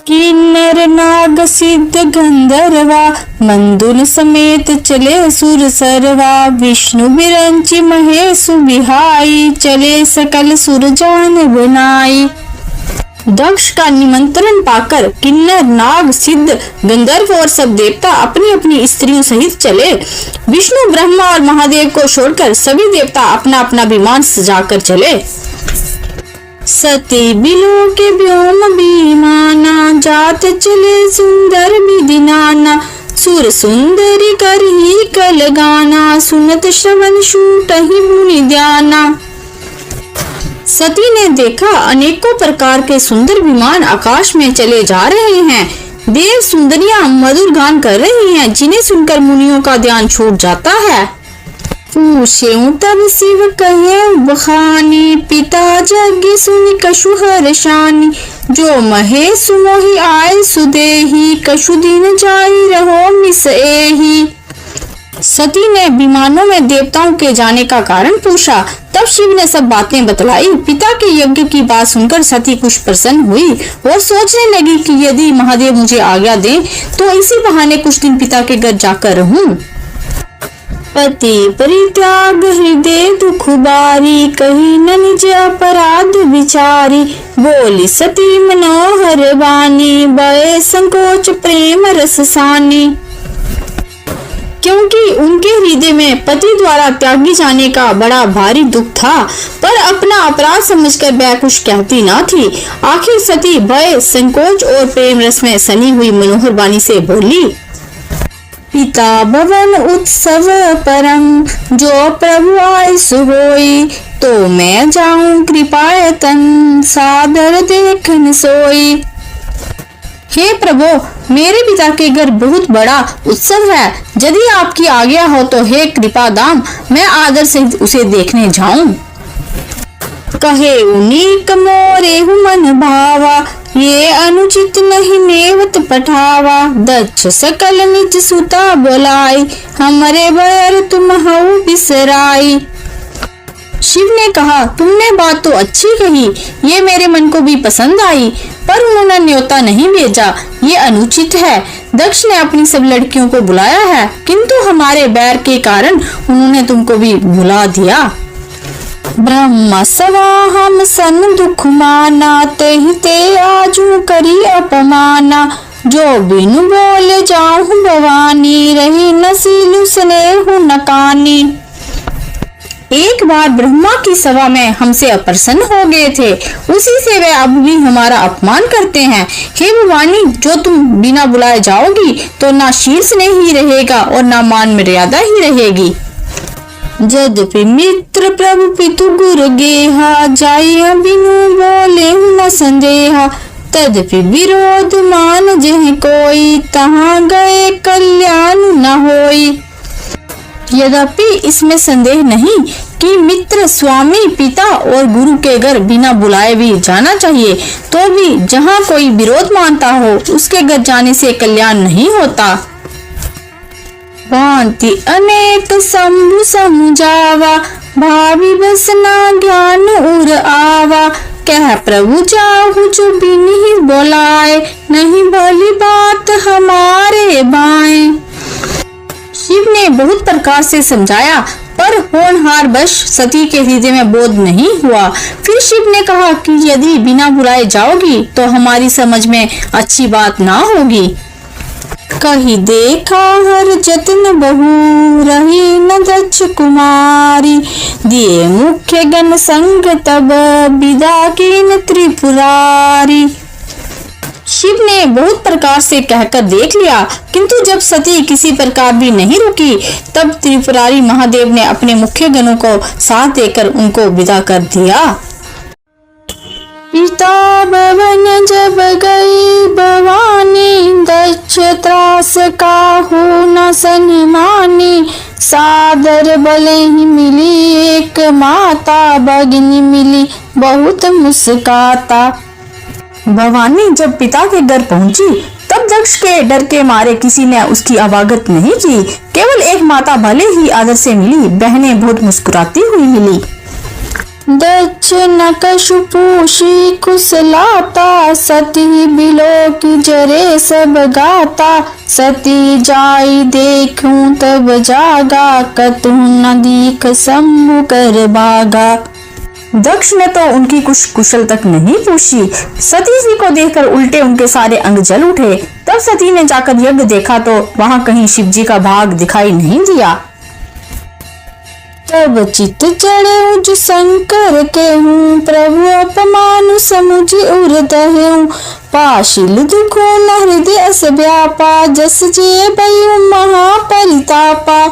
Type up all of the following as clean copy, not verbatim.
किन्नर नाग सिद्ध गंधर्वा मंदुल समेत चले सुर सरवा। विष्णु बिरंची महेश बिहाई चले सकल सुर जान बनाई। दक्ष का निमंत्रण पाकर किन्नर नाग सिद्ध गंधर्व और सब देवता अपनी अपनी स्त्रियों सहित चले। विष्णु ब्रह्मा और महादेव को छोड़कर सभी देवता अपना अपना विमान सजाकर चले। सती बिलो के व्योम विमाना जात चले सुंदर विदिनाना। सुर सुंदरी कर ही कल गाना सुनत श्रवण शूट ही मुनि ध्याना। सती ने देखा अनेकों प्रकार के सुंदर विमान आकाश में चले जा रहे हैं। देव सुंदरियां मधुर गान कर रही हैं, जिन्हें सुनकर मुनियों का ध्यान छूट जाता है। पूछे तब शिव कहे बखानी पिता यज्ञ सुनि कछु हर्षानी। जो महेश मोहि आए सुदेही कछु दिन जाई रहो मिस एही। सती ने विमानों में देवताओं के जाने का कारण पूछा। तब शिव ने सब बातें बतलाई। पिता के यज्ञ की बात सुनकर सती कुछ प्रसन्न हुई और सोचने लगी कि यदि महादेव मुझे आज्ञा दें तो इसी बहाने कुछ दिन पिता के घर जाकर रहूं। पति परित्याग हृदय दुख बारी कही न निज अपराध विचारी। बोली सती मनोहर वाणी बय संकोच प्रेम रस सानी। क्योंकि उनके हृदय में पति द्वारा त्यागी जाने का बड़ा भारी दुख था, पर अपना अपराध समझकर वह कुछ कहती न थी। आखिर सती भय संकोच और प्रेम रस में सनी हुई मनोहर वाणी से बोली। पिता भवन उत्सव परम जो प्रभु आए सोई। तो मैं जाऊं कृपायतन सादर देखन सोई। हे प्रभु, मेरे पिता के घर बहुत बड़ा उत्सव है। यदि आपकी आज्ञा हो तो हे कृपादाम, मैं आदर से उसे देखने जाऊं। कहे उनीक मोरे मन भावा ये अनुचित नहीं नेवत पठावा। दक्ष सकल निज सुता बोलाई हमरे बैर तुम हऊ बिसराई। शिव ने कहा, तुमने बात तो अच्छी कही, ये मेरे मन को भी पसंद आई, पर उन्होंने न्योता नहीं भेजा, ये अनुचित है। दक्ष ने अपनी सब लड़कियों को बुलाया है, किंतु हमारे बैर के कारण उन्होंने तुमको भी बुला दिया। ब्रह्म सवा हम सन दुख माना तेहि ते आजू करी अपमाना। जो बिनु बोले जाऊं भवानी रही नसीलु स्नेहु नकानी। एक बार ब्रह्मा की सभा में हमसे अप्रसन्न हो गए थे, उसी से वे अब भी हमारा अपमान करते हैं। हे भवानी, जो तुम बिना बुलाए जाओगी तो ना शीर्ष ने ही रहेगा और ना मान मर्यादा ही रहेगी। यद्यपि मित्र प्रभु पितु गुरु गेहा जाइया बिनु बोले न संदेहा। तदपि विरोध मान जह कोई तहाँ गए कल्याण न होई। यद्यपि इसमें संदेह नहीं कि मित्र, स्वामी, पिता और गुरु के घर बिना बुलाए भी जाना चाहिए, तो भी जहाँ कोई विरोध मानता हो उसके घर जाने से कल्याण नहीं होता। भांति अनेक शंभु समझावा भावी बसना ज्ञान उर आवा। कह प्रभु जाहु जो बिनि बोलाए नहीं भली बात हमारे बाएं। शिव ने बहुत प्रकार से समझाया, पर होनहार वश सती के हृदय में बोध नहीं हुआ। फिर शिव ने कहा कि यदि बिना बुलाए जाओगी तो हमारी समझ में अच्छी बात ना होगी। कही देखा हर जतन बहु रही न दक्ष कुमारी। दिए मुख्य गण संग तब विदा कीन त्रिपुरारी। शिव ने बहुत प्रकार से कहकर देख लिया, किंतु जब सती किसी प्रकार भी नहीं रुकी, तब त्रिपुरारी महादेव ने अपने मुख्य गणों को साथ देकर उनको विदा कर दिया। पिता भवन जब गई भवानी दक्ष त्रास काहू न सन्मानी। सादर भले ही मिली एक माता भगिनी मिली बहुत मुस्काता। भवानी जब पिता के घर पहुंची तब दक्ष के डर के मारे किसी ने उसकी आवागत नहीं की। केवल एक माता भले ही आदर से मिली, बहनें बहुत मुस्कुराती हुई मिली। दक्ष नकशपुषी कुशलाता, सती बिलो की जरे सब गाता। सती जाई देखूं तब जागा, कतहु न दीख शंभु कर भागा। दक्ष ने तो उनकी कुछ कुशल तक नहीं पूछी, सती जी को देखकर उल्टे उनके सारे अंग जल उठे। तब सती ने जाकर यज्ञ देखा तो वहां कहीं शिव जी का भाग दिखाई नहीं दिया। तब चित चढ़े उज शंकर के हूँ, प्रभु अपमान समुझ उर्दहूँ। पाशिल दुखो न हृदय अस व्यापा, जस जे भयु महापरितापा।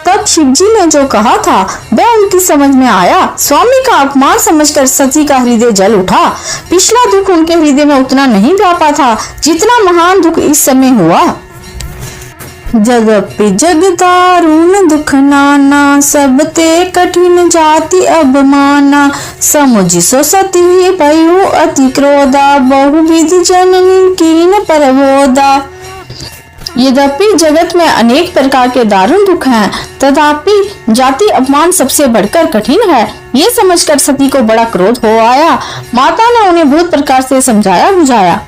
तब शिव जी ने जो कहा था वह उनकी समझ में आया। स्वामी का अपमान समझकर सती का हृदय जल उठा। पिछला दुख उनके हृदय में उतना नहीं व्यापा था जितना महान दुख इस समय हुआ। जगपि जग दारुण दुख नाना, सब ते कठिन जाति अबमाना। समुझ सो सती भयु अति क्रोधा, बहुविध जननी कीन परबोधा। यद्यपि जगत में अनेक प्रकार के दारुण दुख हैं, तथापि जाति अपमान सबसे बढ़कर कठिन है। ये समझकर सती को बड़ा क्रोध हो आया। माता ने उन्हें बहुत प्रकार से समझाया बुझाया।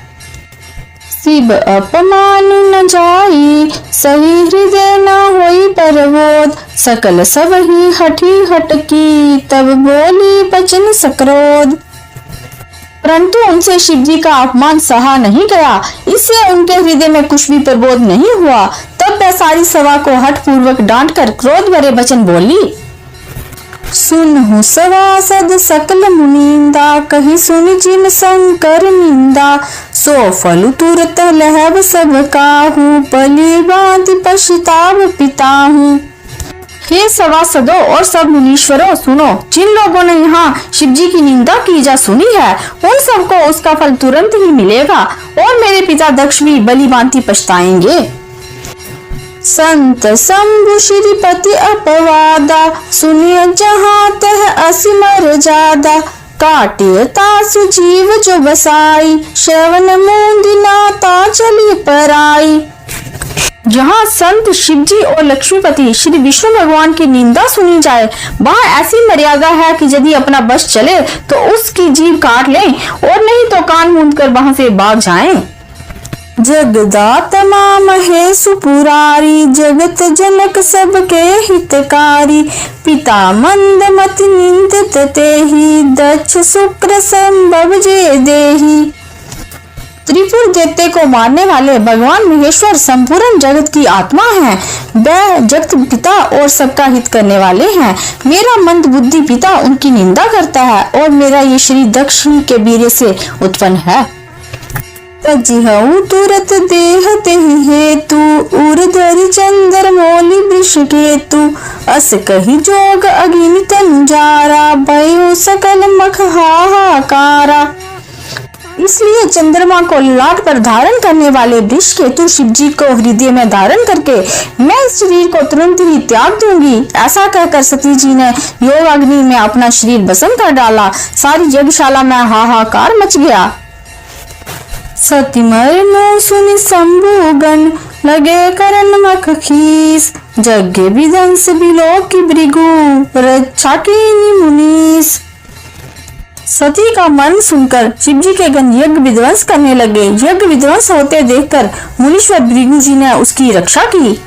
शिव अपमान न जाई, सही हृदय न होई परबोध। सकल सब ही हठी हटकी, तब बोली बचन सक्रोध। परंतु उनसे शिव जी का अपमान सहा नहीं गया, इससे उनके हृदय में कुछ भी प्रबोध नहीं हुआ। तब वह सारी सभा को हठ पूर्वक डांट कर क्रोध भरे वचन बोली। सुनहु सभासद सकल मुनिंदा, कही सुन जिन शंकर निंदा। सो फल तुरत लहब सब काहू, पली बांध पछताव पिताहू। हे सभासदों और सब मुनीश्वरों सुनो, जिन लोगों ने यहाँ शिव जी की निंदा की जा सुनी है उन सबको उसका फल तुरंत ही मिलेगा और मेरे पिता दक्ष भी बलि बांधती पछताएंगे। संत शंभु श्रीपति अपवादा, सुनिए जहाँ तह असिमर जादा। काटिय तासु जीव जो बसाई, श्रवण मूंदी नाता चली पराई। जहाँ संत शिव जी और लक्ष्मीपति श्री विष्णु भगवान की निंदा सुनी जाए, वहाँ ऐसी मर्यादा है कि यदि अपना बस चले तो उसकी जीभ काट लें और नहीं तो कान मूंद कर वहाँ से भाग जाएं। जगदा तमाम है सुपुरारी, जगत जनक सबके हितकारी। पिता मंद मति निंदित तेहि, दक्ष शुक्र संभव जे देहि। त्रिपुर दैत्य को मारने वाले भगवान महेश्वर संपूर्ण जगत की आत्मा हैं। वह जगत पिता और सबका हित करने वाले हैं। मेरा मंद बुद्धि पिता उनकी निंदा करता है और मेरा ये श्री दक्ष के वीर्य से उत्पन्न है। तजिहउ तुरत देह तेहि हेतु, उर्धरि चंद्र मौलि वृष केतु। अस कही जोग अगिन तंजारा, भयो सकल मख हाहाकारा। इसलिए चंद्रमा को लाट पर धारण करने वाले वृष केतु शिव जी को हृदय में धारण करके मैं इस शरीर को तुरंत ही त्याग दूंगी। ऐसा कहकर सती जी ने योग अग्नि में अपना शरीर भस्म कर डाला। सारी यज्ञशाला में हाहाकार मच गया। सती मरनो सुनि शंभुगण, लगे करन मख खीस। यज्ञ विध्वंस बिलो की भृगु, रक्षा कीनी मुनीस। सती का मरण सुनकर शिव जी के गण यज्ञ विध्वंस करने लगे। यज्ञ विध्वंस होते देखकर मुनीश्वर भृगु जी ने उसकी रक्षा की।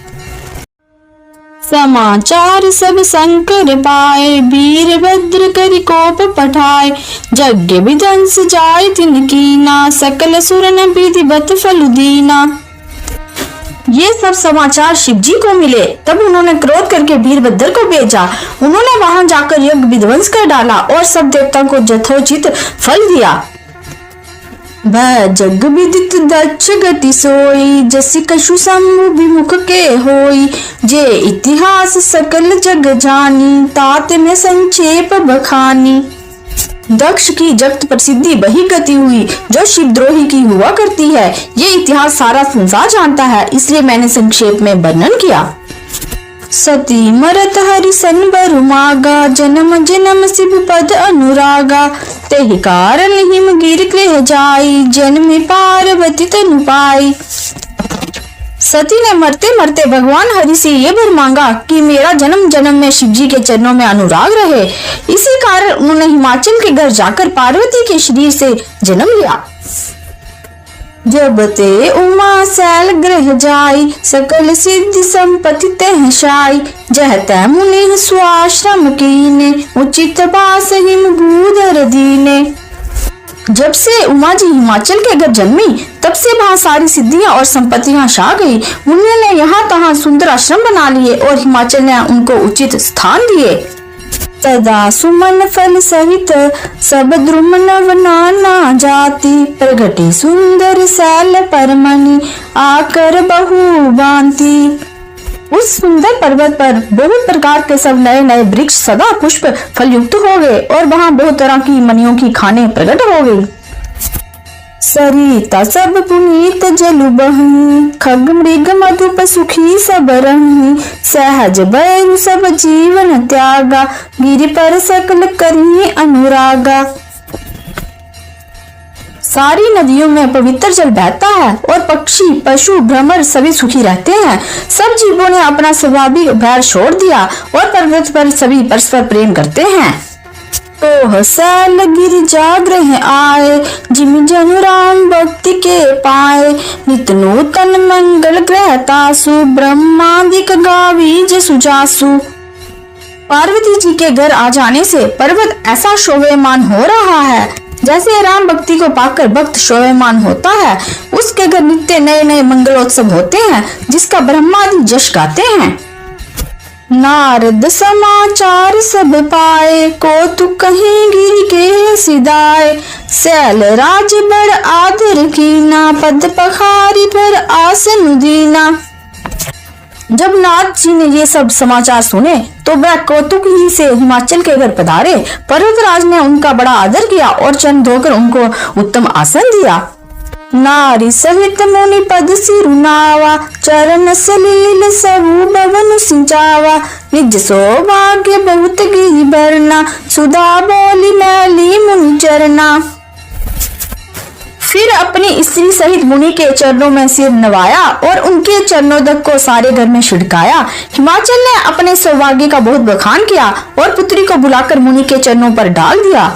समाचार सब शंकर पाए, वीरभद्र करि कोप पठाए। यज्ञ विध्वंस जाय तिन कीना, सकल सुरन विधिवत फल दीना। ये सब समाचार शिव जी को मिले। तब उन्होंने क्रोध करके वीरभद्र को भेजा। उन्होंने वहां जाकर यज्ञ विध्वंस कर डाला और सब देवताओं को यथोचित फल दिया। वह जग विदित दक्ष गति सोई, जसि कछु शंभु विमुख के होई। जे इतिहास सकल जग जानी, तात में संक्षेप बखानी। दक्ष की जगत प्रसिद्धि वही गति हुई जो शिवद्रोही की हुआ करती है। ये इतिहास सारा संसार जानता है, इसलिए मैंने संक्षेप में वर्णन किया। सती मरत हरि सन बरु मागा, जन्म जन्म शिव पद अनुरागा। तेहि कारण हिम गिर गृह जाई, जन्मी पार्वती तनु पाई। सती ने मरते मरते भगवान हरि से ये वर मांगा कि मेरा जन्म जन्म में शिव जी के चरणों में अनुराग रहे। इसी कारण उन्होंने हिमाचल के घर जाकर पार्वती के शरीर से जन्म लिया। जब ते उमा सैल ग्रह जाई, सकल सिद्धि संपत्ति तह शाई। जह तै मुनि स्वाश्रम कीने, उचित बास हिम भूधर दीने। जब से उमा जी हिमाचल के घर जन्मी, तब से वहाँ सारी सिद्धियां और संपत्तियां छा गई। मुनियों ने यहाँ तहाँ सुंदर आश्रम बना लिए और हिमाचल ने उनको उचित स्थान दिए। सदा सुमन फल सहित, सब द्रुम नव नाना जाति। प्रगति सुंदर सैल परमनि, आकर बहु बांति। उस सुंदर पर्वत पर बहुत प्रकार के सब नए नए वृक्ष सदा पुष्प फल युक्त हो गए और वहाँ बहुत तरह की मनियों की खाने प्रकट हो गई। सरिता सब पुनीत जलु बही, खग मृग मधुप सुखी सब रही। सहज बैरु सब जीवन त्यागा, गिरि पर सकल करी अनुरागा। सारी नदियों में पवित्र जल बहता है और पक्षी पशु भ्रमर सभी सुखी रहते हैं। सब जीवों ने अपना स्वाभाविक बैर छोड़ दिया और पर्वत पर सभी परस्पर प्रेम करते हैं। तो सैल गिरि जाग्रह आए, जिमि जनु राम भक्ति के पाए। नित नूतन मंगल ग्रह तासु, ब्रह्मादिक गावी जसु जासु। पार्वती जी के घर आ जाने से पर्वत ऐसा शोभायमान हो रहा है जैसे राम भक्ति को पाकर भक्त शोभायमान होता है। उसके घर नित्य नए नए मंगलोत्सव होते हैं जिसका ब्रह्मादि जश गाते हैं। नारद समाचार सब पाए, को तू कहीं गिरि के सिदाए। सैल राज बड़ आदर कीना, पद पखारी पर आसन दीना। जब नाथ जी ने ये सब समाचार सुने तो वह कौतुक ही से हिमाचल के घर पधारे। पर्वतराज ने उनका बड़ा आदर किया और चरण धोकर उनको उत्तम आसन दिया। नारी सहित मुनि पद सिरुनावा, चरण सलील सबु भवन सिंचावा। निज सौभाग्य बहुत गिरि बरना, सुधा बोली मैली मुनि चरना। फिर अपनी स्त्री सहित मुनि के चरणों में सिर नवाया और उनके चरणोदक को सारे घर में छिड़काया। हिमाचल ने अपने सौभाग्य का बहुत बखान किया और पुत्री को बुलाकर मुनि के चरणों पर डाल दिया।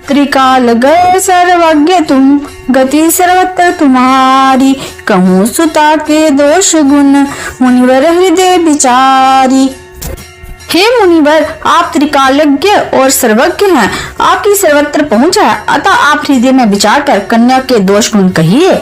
त्रिकाल गए सर्वज्ञ तुम, गति सर्वत्र तुम्हारी। कहूँ सुता के दोष गुण, मुनिवर हृदय विचारी। हे मुनिवर, आप त्रिकालज्ञ और सर्वज्ञ हैं। आपकी सर्वत्र पहुंच है, अतः आप हृदय में विचार कर कन्या के दोष गुण कहिए।